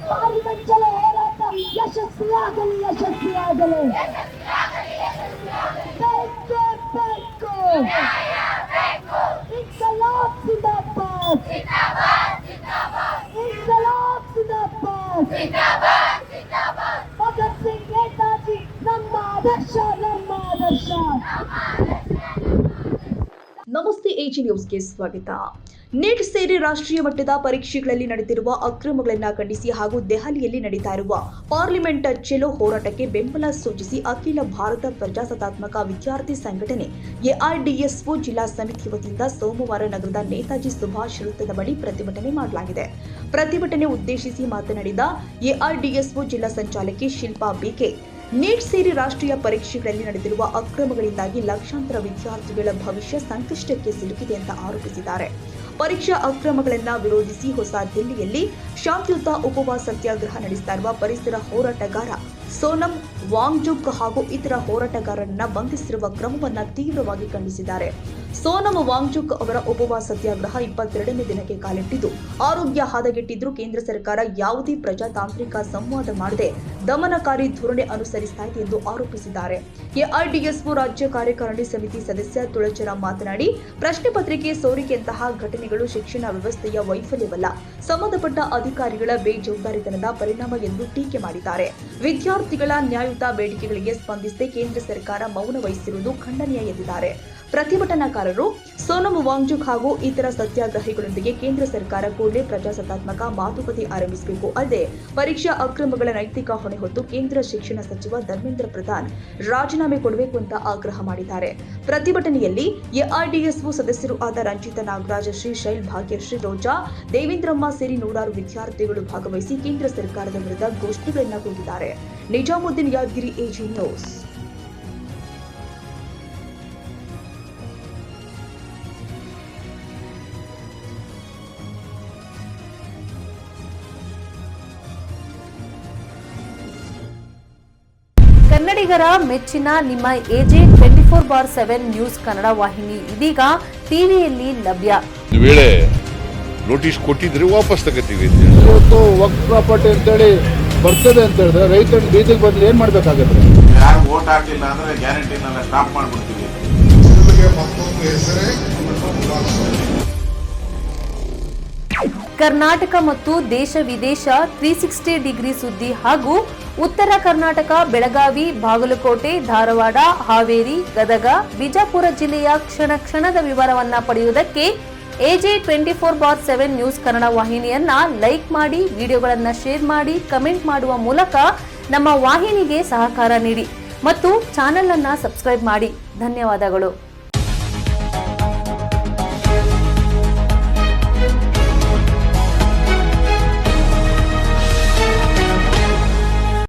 Parliament ಚಲೋ ಹೋರಾಟ ಯಶಸ್ವಿಯಾಗಲಿ ಯಶಸ್ವಿಯಾಗಲಿ. ಬೇಕೇ ಬೇಕು. ಇನ್ಕಲಾಬ್ ಜಿಂದಾಬಾದ್. ಇನ್ಕಲಾಬ್ ಜಿಂದಾಬಾದ್. ಭಗತ್ ಸಿಂಗ್ ನೇತಾಜಿ ನಮ್ಮ ಆದರ್ಶ ನಮ್ಮ ಆದರ್ಶ. ನಮಸ್ತೆ ಎಜಿ ನ್ಯೂಸ್ಗೆ ಸ್ವಾಗತ. ನೀಟ್ ಸೇರಿ ರಾಷ್ಟ್ರೀಯ ಮಟ್ಟದ ಪರೀಕ್ಷೆಗಳಲ್ಲಿ ನಡೆದಿರುವ ಅಕ್ರಮಗಳನ್ನು ಖಂಡಿಸಿ ಹಾಗೂ ದೆಹಲಿಯಲ್ಲಿ ನಡೀತಾ ಇರುವ ಪಾರ್ಲಿಮೆಂಟ್ ಚಲೋ ಹೋರಾಟಕ್ಕೆ ಬೆಂಬಲ ಸೂಚಿಸಿ ಅಖಿಲ ಭಾರತ ಪ್ರಜಾಸತ್ತಾತ್ಮಕ ವಿದ್ಯಾರ್ಥಿ ಸಂಘಟನೆ ಎಐಡಿಎಸ್ಒ ಜಿಲ್ಲಾ ಸಮಿತಿ ವತಿಯಿಂದ ಸೋಮವಾರ ನಗರದ ನೇತಾಜಿ ಸುಭಾಷ್ ವೃತ್ತದ ಬಳಿ ಪ್ರತಿಭಟನೆ ಮಾಡಲಾಗಿದೆ. ಪ್ರತಿಭಟನೆ ಉದ್ದೇಶಿಸಿ ಮಾತನಾಡಿದ ಎಐಡಿಎಸ್ಒ ಜಿಲ್ಲಾ ಸಂಚಾಲಕಿ ಶಿಲ್ಪಾ ಬಿಕೆ, ನೀಟ್ ಸೇರಿ ರಾಷ್ಟ್ರೀಯ ಪರೀಕ್ಷೆಗಳಲ್ಲಿ ನಡೆದಿರುವ ಅಕ್ರಮಗಳಿಂದಾಗಿ ಲಕ್ಷಾಂತರ ವಿದ್ಯಾರ್ಥಿಗಳ ಭವಿಷ್ಯ ಸಂಕಷ್ಟಕ್ಕೆ ಸಿಲುಕಿದೆ ಅಂತ ಆರೋಪಿಸಿದ್ದಾರೆ. ಪರೀಕ್ಷಾ ಅಕ್ರಮಗಳನ್ನು ವಿರೋಧಿಸಿ ಹೊಸ ದಿಲ್ಲಿಯಲ್ಲಿ ಶಾಂತಿಯುತ ಉಪವಾಸ ಸತ್ಯಾಗ್ರಹ ನಡೆಸ್ತಾ ಇರುವ ಪರಿಸರ ಹೋರಾಟಗಾರ ಸೋನಂ ವಾಂಗ್ಚುಕ್ ಹಾಗೂ ಇತರ ಹೋರಾಟಗಾರರನ್ನ ಬಂಧಿಸಿರುವ ಕ್ರಮವನ್ನು ತೀವ್ರವಾಗಿ ಖಂಡಿಸಿದ್ದಾರೆ. ಸೋನಂ ವಾಂಗ್ಚುಕ್ ಅವರ ಉಪವಾಸ ಸತ್ಯಾಗ್ರಹ 22ನೇ ದಿನಕ್ಕೆ ಕಾಲಿಟ್ಟಿದ್ದು, ಆರೋಗ್ಯ ಹದಗೆಟ್ಟಿದ್ರೂ ಕೇಂದ್ರ ಸರ್ಕಾರ ಯಾವುದೇ ಪ್ರಜಾತಾಂತ್ರಿಕ ಸಂವಾದ ಮಾಡದೆ ದಮನಕಾರಿ ಧೋರಣೆ ಅನುಸರಿಸ್ತಾ ಇದೆ ಎಂದು ಆರೋಪಿಸಿದ್ದಾರೆ. ಎಐಡಿಎಸ್ಒ ರಾಜ್ಯ ಕಾರ್ಯಕಾರಿಣಿ ಸಮಿತಿ ಸದಸ್ಯ ತುಳಚರ ಮಾತನಾಡಿ, ಪ್ರಶ್ನೆ ಪತ್ರಿಕೆ ಸೋರಿಕೆಯಂತಹ ಘಟನೆಗಳು ಶಿಕ್ಷಣ ವ್ಯವಸ್ಥೆಯ ವೈಫಲ್ಯವಲ್ಲ, ಸಂಬಂಧಪಟ್ಟ ಅಧಿಕಾರಿಗಳ ಬೇಜವಾಬ್ದಾರಿತನದ ಪರಿಣಾಮ ಎಂದು ಟೀಕೆ ಮಾಡಿದ್ದಾರೆ. ವಿದ್ಯಾರ್ಥಿಗಳ ನ್ಯಾಯಯುತ ಬೇಡಿಕೆಗಳಿಗೆ ಸ್ಪಂದಿಸದೆ ಕೇಂದ್ರ ಸರ್ಕಾರ ಮೌನ ವಹಿಸಿರುವುದು ಖಂಡನೀಯ ಎಂದಿದ್ದಾರೆ. ಪ್ರತಿಭಟನಾಕಾರರು ಸೋನಂ ವಾಂಗ್ಚುಕ್ ಹಾಗೂ ಇತರ ಸತ್ಯಾಗ್ರಹಿಗಳೊಂದಿಗೆ ಕೇಂದ್ರ ಸರ್ಕಾರ ಕೂಡಲೇ ಪ್ರಜಾಸತ್ತಾತ್ಮಕ ಮಾತುಕತೆ ಆರಂಭಿಸಬೇಕು, ಅಲ್ಲದೆ ಪರೀಕ್ಷಾ ಅಕ್ರಮಗಳ ನೈತಿಕ ಹೊಣೆ ಹೊತ್ತು ಕೇಂದ್ರ ಶಿಕ್ಷಣ ಸಚಿವ ಧರ್ಮೇಂದ್ರ ಪ್ರಧಾನ್ ರಾಜೀನಾಮೆ ಕೊಡಬೇಕು ಅಂತ ಆಗ್ರಹ ಮಾಡಿದ್ದಾರೆ. ಪ್ರತಿಭಟನೆಯಲ್ಲಿ ಎಐಡಿಎಸ್ಒ ಸದಸ್ಯರು ಆದ ರಂಜಿತಾ ನಾಗರಾಜ್, ಶ್ರೀಶೈಲ್, ಭಾಗ್ಯಶ್ರೀ, ರೋಜಾ, ದೇವೇಂದ್ರಮ್ಮ ಸೇರಿ ನೂರಾರು ವಿದ್ಯಾರ್ಥಿಗಳು ಭಾಗವಹಿಸಿ ಕೇಂದ್ರ ಸರ್ಕಾರದ ವಿರುದ್ಧ ಘೋಷಣೆಗಳನ್ನು ಕೂಗಿದ್ದಾರೆ. Nizamuddin Yadagiri, AG news. ಕನ್ನಡಿಗರ ಮೆಚ್ಚಿನ ನಿಮ್ಮ ಎಜೆ 24/7 ನ್ಯೂಸ್ ಕನ್ನಡ ವಾಹಿನಿ ಇದೀಗ ಟಿವಿಯಲ್ಲಿ ಲಭ್ಯ. ವೇಳೆ ನೋಟಿಸ್ ಕೊಟ್ಟಿದ್ರೆ ವಾಪಸ್ ತಗೋತೀವಿ. ಇವತ್ತು ವಕ್ಫ್ ಪ್ರಾಪರ್ಟಿ ಅಂತೇಳಿ ಬರ್ತದೆ ಅಂತ ಹೇಳಿದ್ರೆ ರೈತರ ಬೀದಿಗೆ ಬಂದ್ರೆ ಏನ್ ಮಾಡ್ಬೇಕಾಗತ್ತೆ? ಯಾರು ವೋಟ್ ಹಾಕಿಲ್ಲ ಅಂದ್ರೆ ಗ್ಯಾರಂಟಿನೆಲ್ಲ ಸ್ಟಾಪ್ ಮಾಡ್ಬಿಡ್ತೀವಿ. ಕರ್ನಾಟಕ ಮತ್ತು ದೇಶ ವಿದೇಶ 360 ಡಿಗ್ರಿ ಸುದ್ದಿ ಹಾಗೂ ಉತ್ತರ ಕರ್ನಾಟಕ, ಬೆಳಗಾವಿ, ಬಾಗಲಕೋಟೆ, ಧಾರವಾಡ, ಹಾವೇರಿ, ಗದಗ, ಬಿಜಾಪುರ ಜಿಲ್ಲೆಯ ಕ್ಷಣ ಕ್ಷಣದ ವಿವರವನ್ನ ಪಡೆಯುವುದಕ್ಕೆ ಎಜೆ 24/7 ನ್ಯೂಸ್ ಕನ್ನಡ ವಾಹಿನಿಯನ್ನ ಲೈಕ್ ಮಾಡಿ, ವಿಡಿಯೋಗಳನ್ನ ಶೇರ್ ಮಾಡಿ, ಕಮೆಂಟ್ ಮಾಡುವ ಮೂಲಕ ನಮ್ಮ ವಾಹಿನಿಗೆ ಸಹಕಾರ ನೀಡಿ ಮತ್ತು ಚಾನೆಲ್ ಅನ್ನ ಸಬ್ಸ್ಕ್ರೈಬ್ ಮಾಡಿ. ಧನ್ಯವಾದಗಳು.